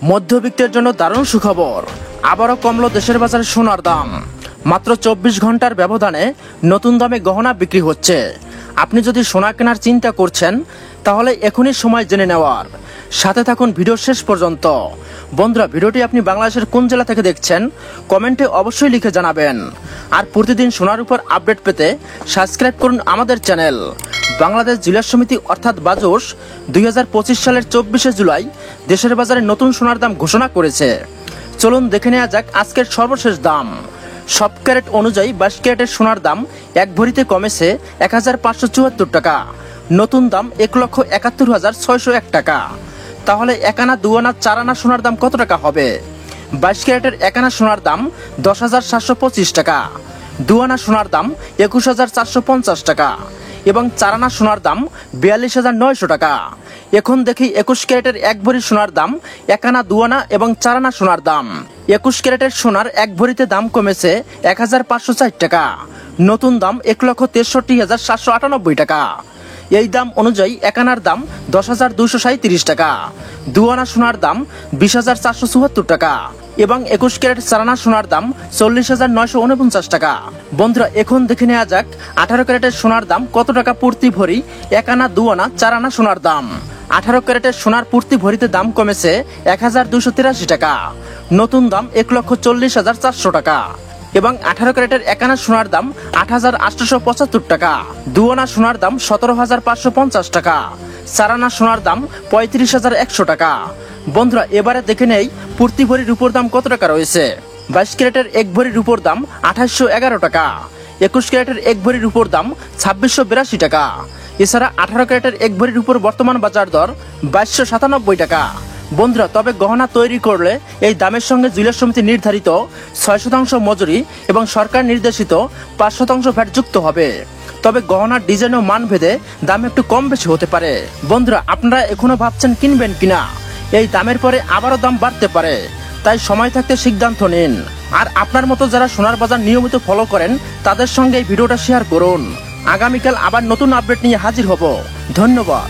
মধ্যবিত্তের জন্য দারুণ সুখবর, আবারও কমলো দেশের বাজারে সোনার দাম। মাত্র 24 ঘন্টার ব্যবধানে নতুন দামে গহনা বিক্রি হচ্ছে। আপনি যদি সোনা কেনার চিন্তা করছেন তাহলে এখনই সময় জেনে নেওয়ার। সাথে থাকুন ভিডিও শেষ পর্যন্ত। বন্ধুরা, ভিডিওটি আপনি বাংলাদেশের কোন জেলা থেকে দেখছেন কমেন্টে অবশ্যই লিখে জানাবেন। আর প্রতিদিন সোনার উপর আপডেট পেতে সাবস্ক্রাইব করুন আমাদের চ্যানেল। বাংলাদেশ জুয়েলার্স সমিতি অর্থাৎ বাজস 2025 সালের 24শে জুলাই দেশের বাজারে নতুন সোনার দাম ঘোষণা করেছে। চলুন দেখে নেওয়া যাক আজকের সর্বশেষ দাম। সব ক্যারেট অনুযায়ী 22 ক্যারেটের সোনার দাম এক ভরিতে কমেছে 1574 টাকা। নতুন দাম 1,71,601 টাকা। তাহলে এক আনা, দু আনা, চার আনা সোনার দাম কত টাকা হবে? 22 ক্যারেটের এক আনা সোনার দাম 10,725 টাকা, দু আনা সোনার দাম 21,450 টাকা এবং চার আনা সোনার দাম 42,900 টাকা। এখন দেখি 21 ক্যারেটের এক ভরি সোনার দাম, এক আনা, দু আনা এবং চার আনা সোনার দাম। 21 ক্যারেটের সোনার এক ভরিতে দাম কমেছে 1,504 টাকা। নতুন দাম 1,63,798 টাকা। এই দাম অনুযায়ী এক আনার দাম 10,237 টাকা, দু আনা সোনার দাম 20,474 টাকা এবং 21 ক্যারেট চার আনা সোনার দাম 40,949 টাকা। বন্ধুরা, এখন দেখে নেওয়া যাক 18 ক্যারেটের সোনার দাম কত টাকা প্রতি ভরি। এক আনা, দু আনা, চার আনা সোনার দাম। 18 ক্যারেটের সোনার প্রতি ভরিতে দাম কমেছে 1,283 টাকা। নতুন দাম 1,40,400 টাকা এবং 18 ক্যারেটের এক আনা সোনার দাম 8,875 টাকা, দু আনা সোনার দাম 17,550 টাকা, চার আনা সোনার দাম 35,100 টাকা। বন্ধুরা, এবারে দেখে নেই প্রতি ভরির উপর দাম কত টাকা রয়েছে। 22 ক্যারেটের এক ভরির উপর দাম 2811 টাকা, 21 ক্যারেটের এক ভরির উপর দাম 2682 টাকা। এছাড়া 18 ক্যারেটের এক ভরির উপর বর্তমান বাজার দর 2297 টাকা। বন্ধুরা, তবে গহনা তৈরি করলে এই দামের সঙ্গে জুয়েলার্স সমিতি নির্ধারিত 6% মজুরি এবং সরকার নির্দেশিত 5% ভ্যাট যুক্ত হবে। তবে গহনার ডিজাইন ও মান ভেদে দাম একটু কম বেশি হতে পারে। বন্ধুরা, আপনারা এখনো ভাবছেন কিনবেন কিনা? এই দামের পরে আবারও দাম বাড়তে পারে, তাই সময় থাকতে সিদ্ধান্ত নিন। আর আপনার মতো যারা সোনার বাজার নিয়মিত ফলো করেন তাদের সঙ্গে এই ভিডিওটা শেয়ার করুন। আগামীকাল আবার নতুন আপডেট নিয়ে হাজির হব। ধন্যবাদ।